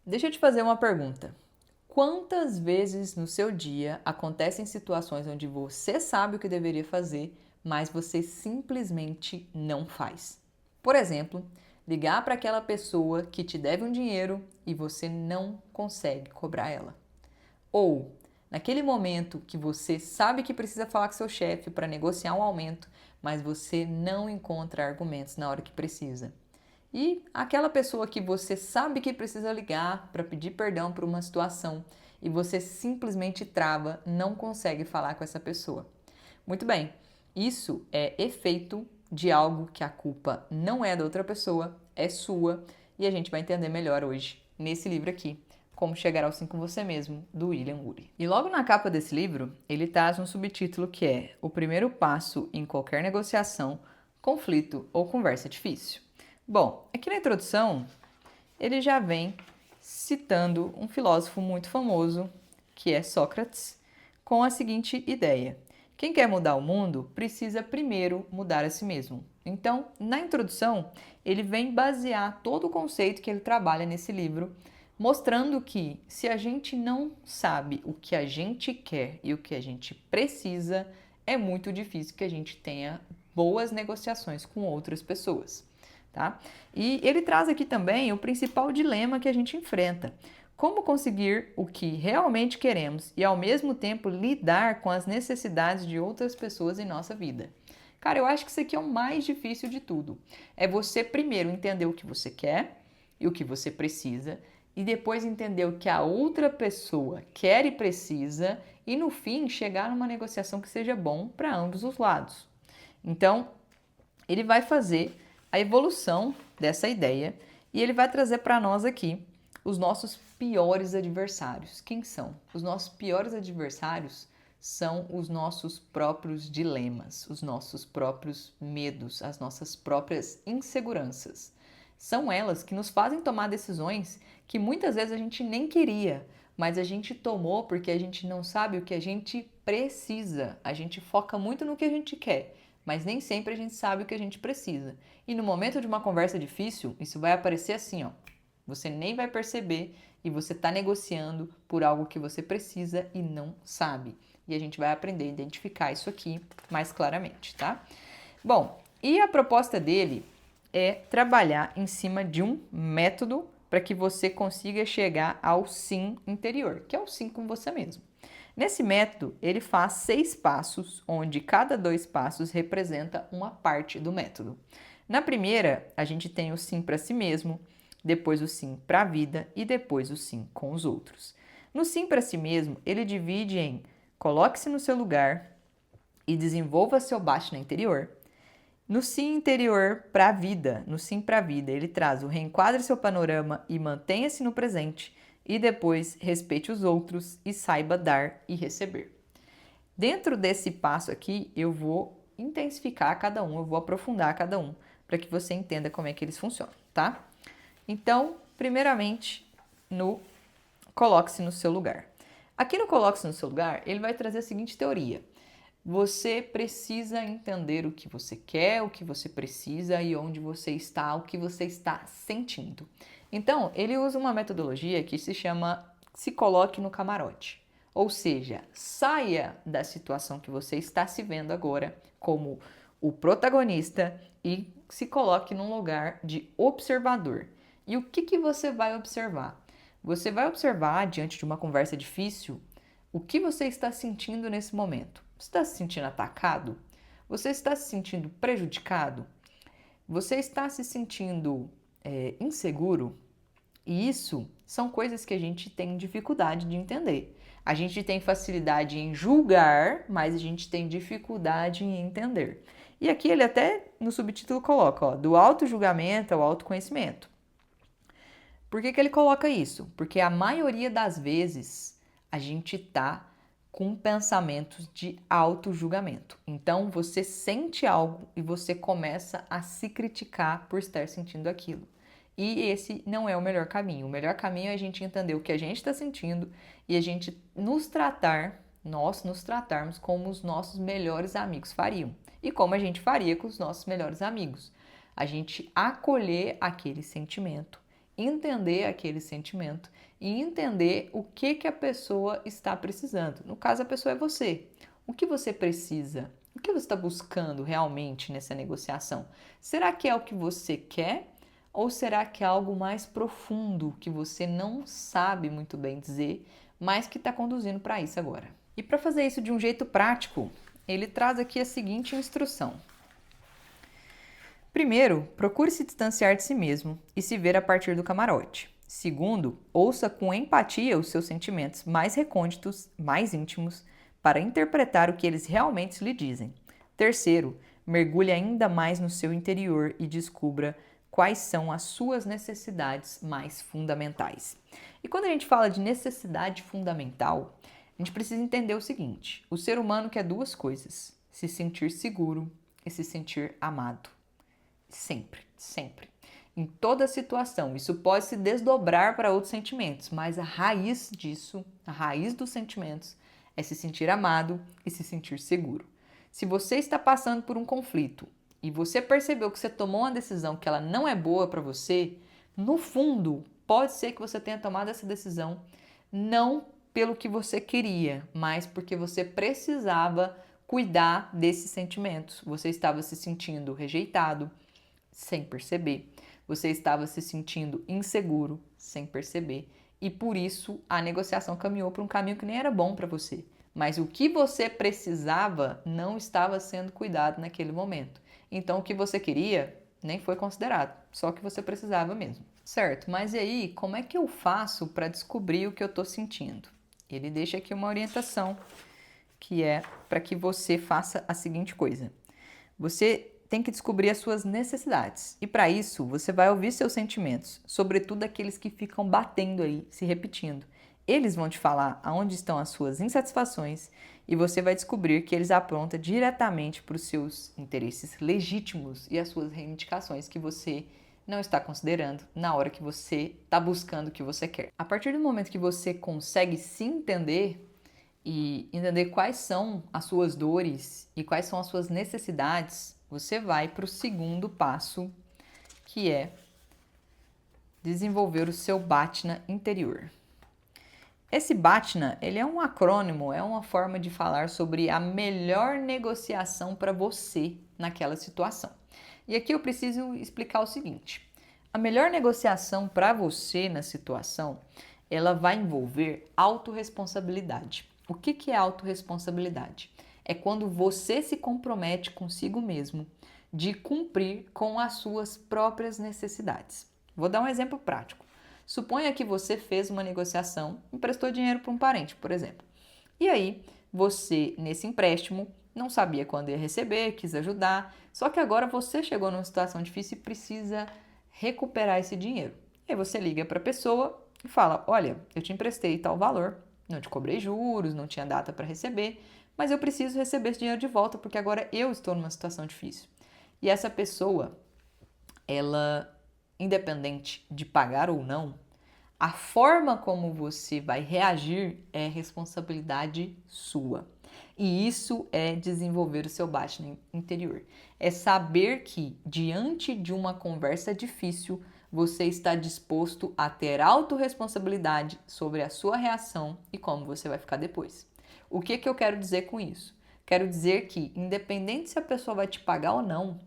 Deixa eu te fazer uma pergunta. Quantas vezes no seu dia acontecem situações onde você sabe o que deveria fazer, mas você simplesmente não faz? Por exemplo, ligar para aquela pessoa que te deve um dinheiro e você não consegue cobrar ela. Ou, naquele momento que você sabe que precisa falar com seu chefe para negociar um aumento, mas você não encontra argumentos na hora que precisa. E aquela pessoa que você sabe que precisa ligar para pedir perdão por uma situação e você simplesmente trava, não consegue falar com essa pessoa. Muito bem, isso é efeito de algo que a culpa não é da outra pessoa, é sua, e a gente vai entender melhor hoje nesse livro aqui, Como Chegar ao Sim com Você Mesmo, do William Ury. E logo na capa desse livro, ele traz um subtítulo que é O Primeiro Passo em Qualquer Negociação, Conflito ou Conversa Difícil. Bom, aqui na introdução, ele já vem citando um filósofo muito famoso, que é Sócrates, com a seguinte ideia: quem quer mudar o mundo precisa primeiro mudar a si mesmo. Então, na introdução, ele vem basear todo o conceito que ele trabalha nesse livro, mostrando que se a gente não sabe o que a gente quer e o que a gente precisa, é muito difícil que a gente tenha boas negociações com outras pessoas. Tá? E ele traz aqui também o principal dilema que a gente enfrenta: como conseguir o que realmente queremos e ao mesmo tempo lidar com as necessidades de outras pessoas em nossa vida. Cara, eu acho que isso aqui é o mais difícil de tudo. É você primeiro entender o que você quer e o que você precisa, e depois entender o que a outra pessoa quer e precisa, e no fim chegar numa negociação que seja bom para ambos os lados. Então, ele vai fazer a evolução dessa ideia e ele vai trazer para nós aqui os nossos piores adversários. Quem são? Os nossos piores adversários são os nossos próprios dilemas, os nossos próprios medos, as nossas próprias inseguranças. São elas que nos fazem tomar decisões que muitas vezes a gente nem queria, mas a gente tomou porque a gente não sabe o que a gente precisa. A gente foca muito no que a gente quer, mas nem sempre a gente sabe o que a gente precisa. E no momento de uma conversa difícil, isso vai aparecer assim, ó. Você nem vai perceber e você está negociando por algo que você precisa e não sabe. E a gente vai aprender a identificar isso aqui mais claramente, tá? Bom, e a proposta dele é trabalhar em cima de um método para que você consiga chegar ao sim interior, que é o sim com você mesmo. Nesse método, ele faz 6 passos, onde cada 2 passos representa uma parte do método. Na primeira, a gente tem o sim para si mesmo, depois o sim para a vida e depois o sim com os outros. No sim para si mesmo, ele divide em coloque-se no seu lugar e desenvolva seu bate na interior. No sim interior para a vida, no sim para a vida, ele traz o reenquadre seu panorama e mantenha-se no presente, e depois respeite os outros e saiba dar e receber. Dentro desse passo aqui, eu vou intensificar cada um, eu vou aprofundar cada um, para que você entenda como é que eles funcionam, tá? Então, primeiramente, no coloque-se no seu lugar. Aqui no coloque-se no seu lugar, ele vai trazer a seguinte teoria: você precisa entender o que você quer, o que você precisa e onde você está, o que você está sentindo. Então, ele usa uma metodologia que se chama se coloque no camarote. Ou seja, saia da situação que você está se vendo agora como o protagonista e se coloque num lugar de observador. E o que você vai observar? Você vai observar, diante de uma conversa difícil, o que você está sentindo nesse momento. Você está se sentindo atacado? Você está se sentindo prejudicado? Você está se sentindo inseguro? E isso são coisas que a gente tem dificuldade de entender. A gente tem facilidade em julgar, mas a gente tem dificuldade em entender. E aqui ele até no subtítulo coloca, ó, do auto-julgamento ao autoconhecimento. Por que ele coloca isso? Porque a maioria das vezes a gente tá com pensamentos de auto-julgamento. Então você sente algo e você começa a se criticar por estar sentindo aquilo. E esse não é o melhor caminho. O melhor caminho é a gente entender o que a gente está sentindo e a gente nós nos tratarmos como os nossos melhores amigos fariam. E como a gente faria com os nossos melhores amigos. A gente acolher aquele sentimento, entender aquele sentimento e entender o que a pessoa está precisando. No caso, a pessoa é você. O que você precisa? O que você está buscando realmente nessa negociação? Será que é o que você quer? Ou será que é algo mais profundo que você não sabe muito bem dizer, mas que está conduzindo para isso agora? E para fazer isso de um jeito prático, ele traz aqui a seguinte instrução. Primeiro, procure se distanciar de si mesmo e se ver a partir do camarote. Segundo, ouça com empatia os seus sentimentos mais recônditos, mais íntimos, para interpretar o que eles realmente lhe dizem. Terceiro, mergulhe ainda mais no seu interior e descubra quais são as suas necessidades mais fundamentais. E quando a gente fala de necessidade fundamental, a gente precisa entender o seguinte: o ser humano quer duas coisas: se sentir seguro e se sentir amado. Sempre, sempre. Em toda situação, isso pode se desdobrar para outros sentimentos, mas a raiz disso, a raiz dos sentimentos, é se sentir amado e se sentir seguro. Se você está passando por um conflito e você percebeu que você tomou uma decisão que ela não é boa para você, no fundo, pode ser que você tenha tomado essa decisão não pelo que você queria, mas porque você precisava cuidar desses sentimentos. Você estava se sentindo rejeitado, sem perceber. Você estava se sentindo inseguro, sem perceber. E por isso a negociação caminhou para um caminho que nem era bom para você. Mas o que você precisava não estava sendo cuidado naquele momento. Então o que você queria nem foi considerado, só o que você precisava mesmo. Certo, mas e aí, como é que eu faço para descobrir o que eu estou sentindo? Ele deixa aqui uma orientação que é para que você faça a seguinte coisa. Você tem que descobrir as suas necessidades. E para isso, você vai ouvir seus sentimentos, sobretudo aqueles que ficam batendo aí, se repetindo. Eles vão te falar aonde estão as suas insatisfações e você vai descobrir que eles apontam diretamente para os seus interesses legítimos e as suas reivindicações que você não está considerando na hora que você está buscando o que você quer. A partir do momento que você consegue se entender e entender quais são as suas dores e quais são as suas necessidades, você vai para o segundo passo, que é desenvolver o seu BATNA interior. Esse BATNA, ele é um acrônimo, é uma forma de falar sobre a melhor negociação para você naquela situação. E aqui eu preciso explicar o seguinte: a melhor negociação para você na situação, ela vai envolver autorresponsabilidade. O que é autorresponsabilidade? É quando você se compromete consigo mesmo de cumprir com as suas próprias necessidades. Vou dar um exemplo prático. Suponha que você fez uma negociação, emprestou dinheiro para um parente, por exemplo. E aí, você, nesse empréstimo, não sabia quando ia receber, quis ajudar, só que agora você chegou numa situação difícil e precisa recuperar esse dinheiro. E aí você liga para a pessoa e fala: olha, eu te emprestei tal valor, não te cobrei juros, não tinha data para receber, mas eu preciso receber esse dinheiro de volta porque agora eu estou numa situação difícil. E essa pessoa, ela, independente de pagar ou não, a forma como você vai reagir é responsabilidade sua. E isso é desenvolver o seu BATNA interior. É saber que, diante de uma conversa difícil, você está disposto a ter autorresponsabilidade sobre a sua reação e como você vai ficar depois. O que eu quero dizer com isso? Quero dizer que, independente se a pessoa vai te pagar ou não,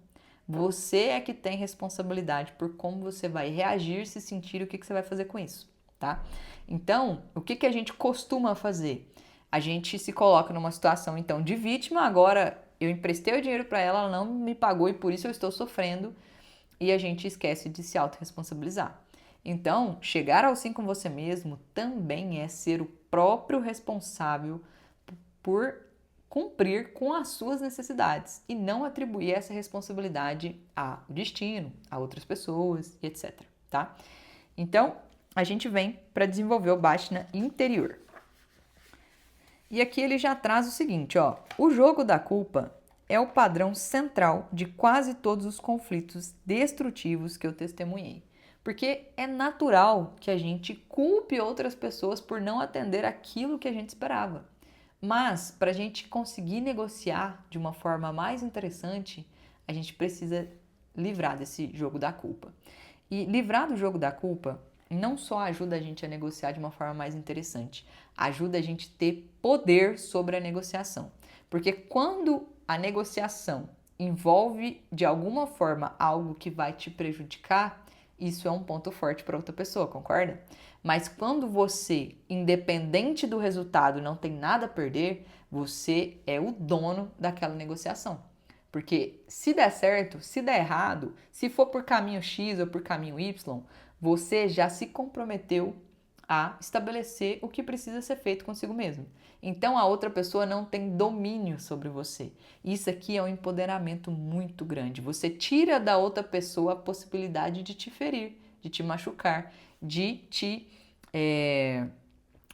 você é que tem responsabilidade por como você vai reagir, se sentir e o que você vai fazer com isso, tá? Então, o que a gente costuma fazer? A gente se coloca numa situação, então, de vítima. Agora, eu emprestei o dinheiro para ela, ela não me pagou e por isso eu estou sofrendo. E a gente esquece de se autorresponsabilizar. Então, chegar ao sim com você mesmo também é ser o próprio responsável por cumprir com as suas necessidades e não atribuir essa responsabilidade ao destino, a outras pessoas e etc, tá? Então, a gente vem para desenvolver o BATNA interior. E aqui ele já traz o seguinte, ó: o jogo da culpa é o padrão central de quase todos os conflitos destrutivos que eu testemunhei. Porque é natural que a gente culpe outras pessoas por não atender aquilo que a gente esperava. Mas, para a gente conseguir negociar de uma forma mais interessante, a gente precisa livrar desse jogo da culpa. E livrar do jogo da culpa não só ajuda a gente a negociar de uma forma mais interessante, ajuda a gente a ter poder sobre a negociação. Porque quando a negociação envolve de alguma forma algo que vai te prejudicar, isso é um ponto forte para outra pessoa, concorda? Mas quando você, independente do resultado, não tem nada a perder, você é o dono daquela negociação. Porque se der certo, se der errado, se for por caminho X ou por caminho Y, você já se comprometeu a estabelecer o que precisa ser feito consigo mesmo. Então a outra pessoa não tem domínio sobre você. Isso aqui é um empoderamento muito grande. Você tira da outra pessoa a possibilidade de te ferir, de te machucar, de te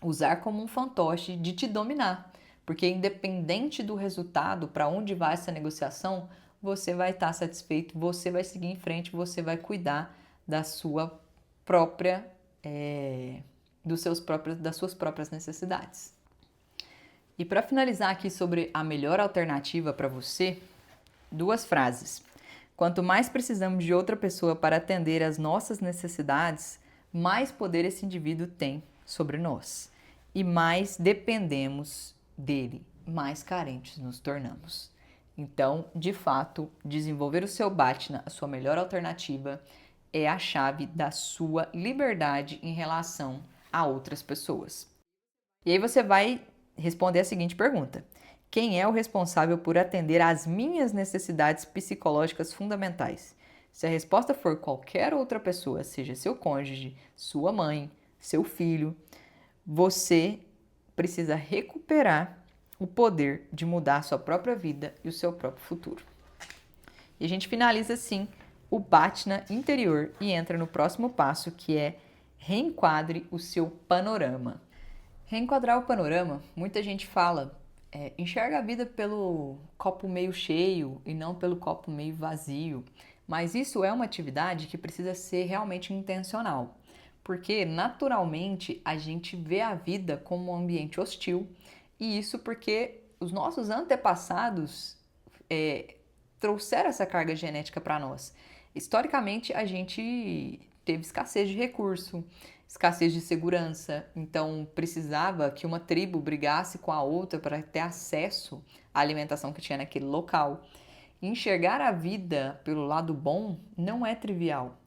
usar como um fantoche, de te dominar. Porque independente do resultado, para onde vai essa negociação, você vai estar satisfeito, você vai seguir em frente, você vai cuidar da sua própria, das suas próprias necessidades. E para finalizar aqui sobre a melhor alternativa para você, 2 frases. Quanto mais precisamos de outra pessoa para atender às nossas necessidades, mais poder esse indivíduo tem sobre nós. E mais dependemos dele, mais carentes nos tornamos. Então, de fato, desenvolver o seu Bhatna, a sua melhor alternativa, é a chave da sua liberdade em relação a outras pessoas. E aí você vai responder a seguinte pergunta: quem é o responsável por atender às minhas necessidades psicológicas fundamentais? Se a resposta for qualquer outra pessoa, seja seu cônjuge, sua mãe, seu filho, você precisa recuperar o poder de mudar a sua própria vida e o seu próprio futuro. E a gente finaliza assim o Bhatna interior e entra no próximo passo, que é reenquadre o seu panorama. Reenquadrar o panorama, muita gente fala, enxerga a vida pelo copo meio cheio e não pelo copo meio vazio. Mas isso é uma atividade que precisa ser realmente intencional, porque naturalmente a gente vê a vida como um ambiente hostil, e isso porque os nossos antepassados trouxeram essa carga genética para nós. Historicamente, a gente teve escassez de recurso, escassez de segurança, então precisava que uma tribo brigasse com a outra para ter acesso à alimentação que tinha naquele local. Enxergar a vida pelo lado bom não é trivial,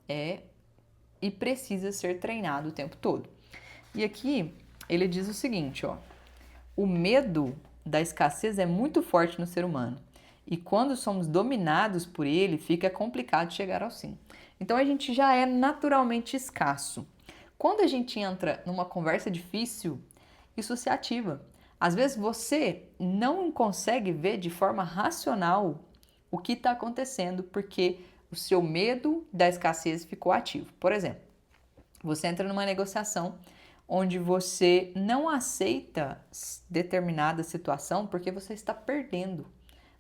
e precisa ser treinado o tempo todo. E aqui ele diz o seguinte, ó: o medo da escassez é muito forte no ser humano. E quando somos dominados por ele, fica complicado chegar ao sim. Então a gente já é naturalmente escasso. Quando a gente entra numa conversa difícil, isso se ativa. Às vezes você não consegue ver de forma racional o que está acontecendo porque o seu medo da escassez ficou ativo. Por exemplo, você entra numa negociação onde você não aceita determinada situação porque você está perdendo.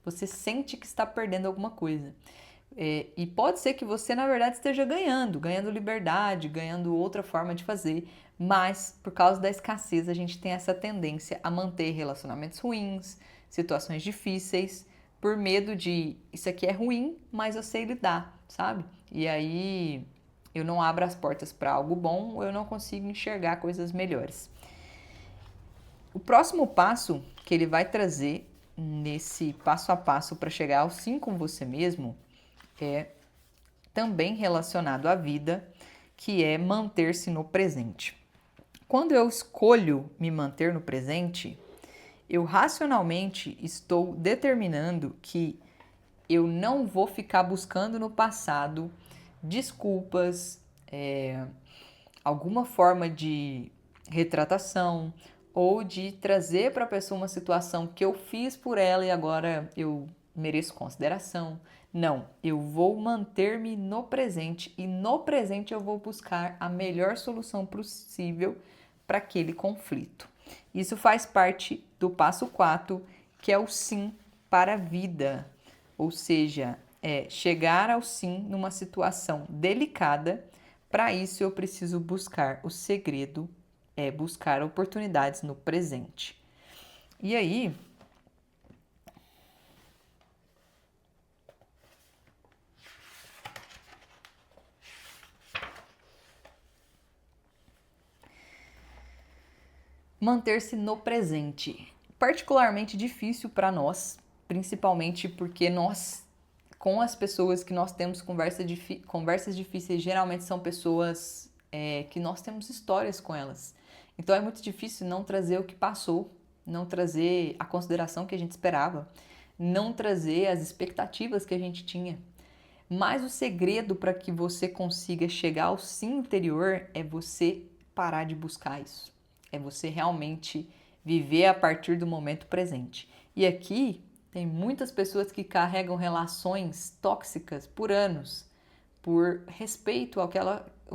Você sente que está perdendo alguma coisa. E pode ser que você, na verdade, esteja ganhando liberdade, ganhando outra forma de fazer, mas por causa da escassez a gente tem essa tendência a manter relacionamentos ruins, situações difíceis, por medo de isso aqui é ruim, mas eu sei lidar, sabe? E aí eu não abro as portas para algo bom, ou eu não consigo enxergar coisas melhores. O próximo passo que ele vai trazer nesse passo a passo para chegar ao sim com você mesmo é também relacionado à vida, que é manter-se no presente. Quando eu escolho me manter no presente, eu racionalmente estou determinando que eu não vou ficar buscando no passado desculpas, alguma forma de retratação ou de trazer para a pessoa uma situação que eu fiz por ela e agora eu mereço consideração. Não, eu vou manter-me no presente e no presente eu vou buscar a melhor solução possível para aquele conflito. Isso faz parte do passo 4, que é o sim para a vida, ou seja, chegar ao sim numa situação delicada. Para isso eu preciso buscar o segredo, buscar oportunidades no presente. E aí, Manter-se no presente. Particularmente difícil para nós, principalmente porque nós, com as pessoas que nós temos conversas difíceis, geralmente são pessoas que nós temos histórias com elas. Então é muito difícil não trazer o que passou, não trazer a consideração que a gente esperava, não trazer as expectativas que a gente tinha. Mas o segredo para que você consiga chegar ao sim interior é você parar de buscar isso. É você realmente viver a partir do momento presente. E aqui tem muitas pessoas que carregam relações tóxicas por anos, por respeito ao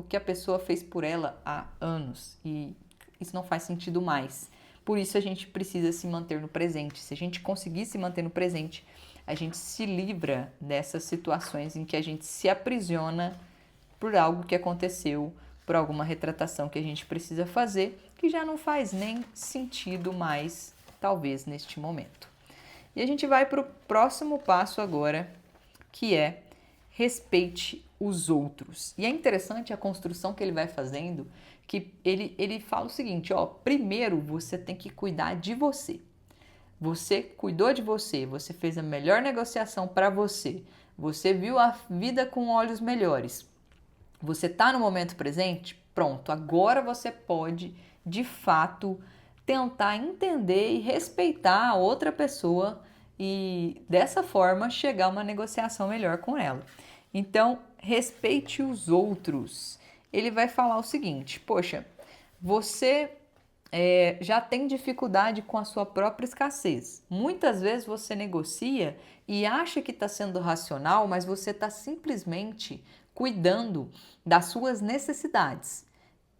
que a pessoa fez por ela há anos. E isso não faz sentido mais. Por isso a gente precisa se manter no presente. Se a gente conseguir se manter no presente, a gente se livra dessas situações em que a gente se aprisiona por algo que aconteceu, por alguma retratação que a gente precisa fazer, que já não faz nem sentido mais, talvez, neste momento. E a gente vai para o próximo passo agora, que é respeite os outros. E é interessante a construção que ele vai fazendo, que ele fala o seguinte, ó, primeiro você tem que cuidar de você. Você cuidou de você, você fez a melhor negociação para você, você viu a vida com olhos melhores, você está no momento presente? Pronto, agora você pode, de fato, tentar entender e respeitar a outra pessoa e, dessa forma, chegar a uma negociação melhor com ela. Então, respeite os outros. Ele vai falar o seguinte, poxa, você já tem dificuldade com a sua própria escassez. Muitas vezes você negocia e acha que está sendo racional, mas você está simplesmente cuidando das suas necessidades.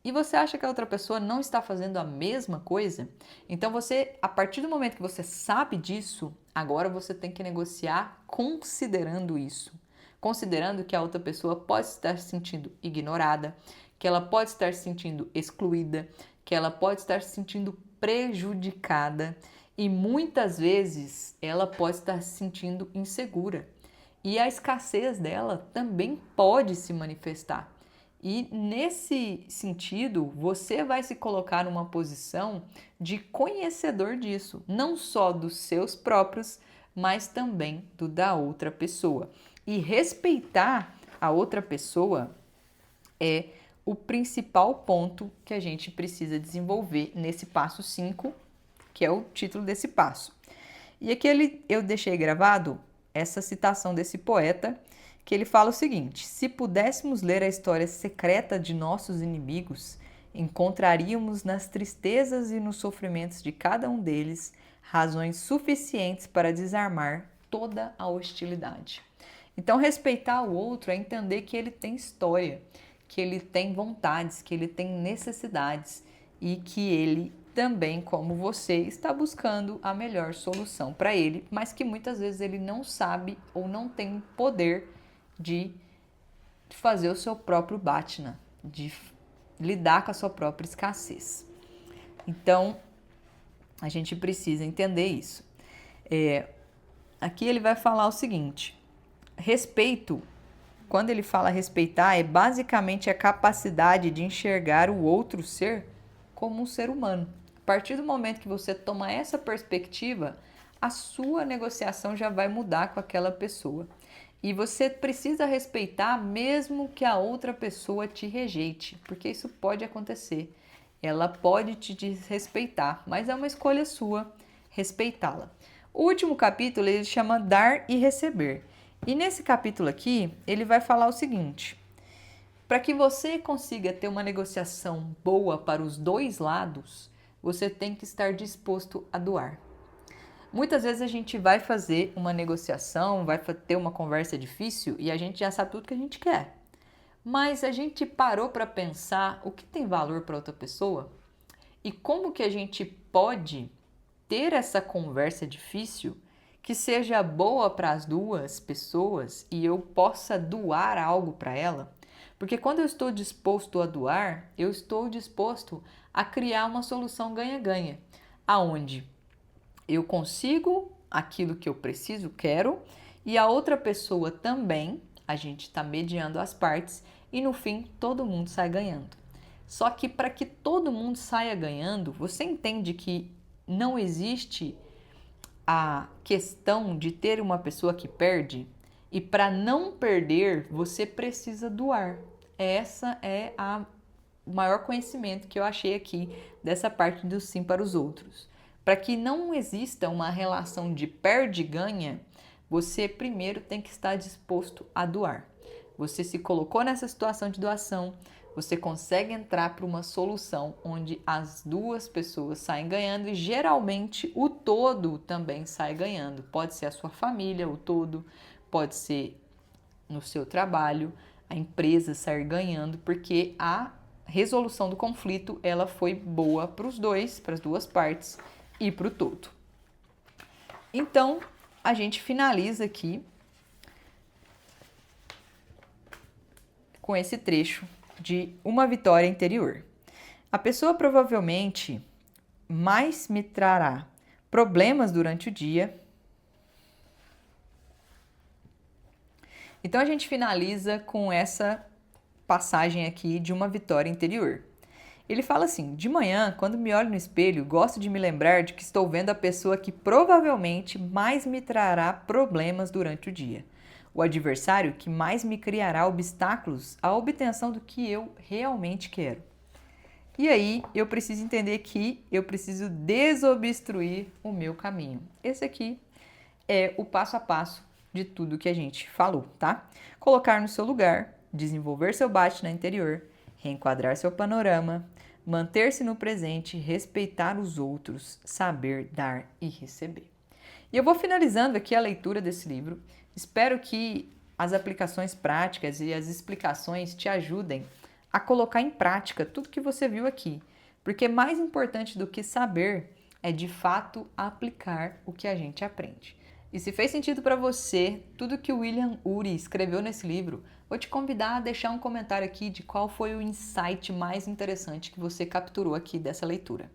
E você acha que a outra pessoa não está fazendo a mesma coisa? Então você, a partir do momento que você sabe disso, agora você tem que negociar considerando isso. Considerando que a outra pessoa pode estar se sentindo ignorada, que ela pode estar se sentindo excluída, que ela pode estar se sentindo prejudicada e muitas vezes ela pode estar se sentindo insegura. E a escassez dela também pode se manifestar. E nesse sentido, você vai se colocar numa posição de conhecedor disso, não só dos seus próprios, mas também do da outra pessoa. E respeitar a outra pessoa é o principal ponto que a gente precisa desenvolver nesse passo 5, que é o título desse passo. E aqui eu deixei gravado essa citação desse poeta, que ele fala o seguinte: se pudéssemos ler a história secreta de nossos inimigos, encontraríamos nas tristezas e nos sofrimentos de cada um deles razões suficientes para desarmar toda a hostilidade. Então, respeitar o outro é entender que ele tem história, que ele tem vontades, que ele tem necessidades e que ele também, como você, está buscando a melhor solução para ele, mas que muitas vezes ele não sabe ou não tem o poder de fazer o seu próprio Batna, de lidar com a sua própria escassez. Então, a gente precisa entender isso. Aqui ele vai falar o seguinte: respeito, quando ele fala respeitar, é basicamente a capacidade de enxergar o outro ser como um ser humano. A partir do momento que você toma essa perspectiva, a sua negociação já vai mudar com aquela pessoa. E você precisa respeitar mesmo que a outra pessoa te rejeite, porque isso pode acontecer. Ela pode te desrespeitar, mas é uma escolha sua respeitá-la. O último capítulo ele chama Dar e Receber. E nesse capítulo aqui, ele vai falar o seguinte: para que você consiga ter uma negociação boa para os dois lados, você tem que estar disposto a doar. Muitas vezes a gente vai fazer uma negociação, vai ter uma conversa difícil e a gente já sabe tudo que a gente quer. Mas a gente parou para pensar o que tem valor para outra pessoa e como que a gente pode ter essa conversa difícil que seja boa para as duas pessoas e eu possa doar algo para ela. Porque quando eu estou disposto a doar, eu estou disposto a criar uma solução ganha-ganha, aonde eu consigo aquilo que eu preciso, quero, e a outra pessoa também, a gente está mediando as partes e no fim todo mundo sai ganhando. Só que para que todo mundo saia ganhando, você entende que não existe a questão de ter uma pessoa que perde? E para não perder, você precisa doar. Essa é o maior conhecimento que eu achei aqui dessa parte do sim para os outros. Para que não exista uma relação de perde e ganha, você primeiro tem que estar disposto a doar. Você se colocou nessa situação de doação, você consegue entrar para uma solução onde as duas pessoas saem ganhando e geralmente o todo também sai ganhando. Pode ser a sua família, o todo, pode ser no seu trabalho, a empresa sair ganhando, porque a resolução do conflito ela foi boa para os dois, para as duas partes e para o todo. Então, a gente finaliza aqui com esse trecho de uma vitória interior. A pessoa provavelmente mais me trará problemas durante o dia. Então a gente finaliza com essa passagem aqui de uma vitória interior. Ele fala assim: de manhã, quando me olho no espelho, gosto de me lembrar de que estou vendo a pessoa que provavelmente mais me trará problemas durante o dia. O adversário que mais me criará obstáculos à obtenção do que eu realmente quero. E aí eu preciso entender que eu preciso desobstruir o meu caminho. Esse aqui é o passo a passo de tudo que a gente falou, tá? Colocar no seu lugar, desenvolver seu bate na interior, reenquadrar seu panorama, manter-se no presente, respeitar os outros, saber dar e receber. E eu vou finalizando aqui a leitura desse livro. Espero que as aplicações práticas e as explicações te ajudem a colocar em prática tudo que você viu aqui, porque mais importante do que saber é de fato aplicar o que a gente aprende. E se fez sentido para você tudo que o William Ury escreveu nesse livro, vou te convidar a deixar um comentário aqui de qual foi o insight mais interessante que você capturou aqui dessa leitura.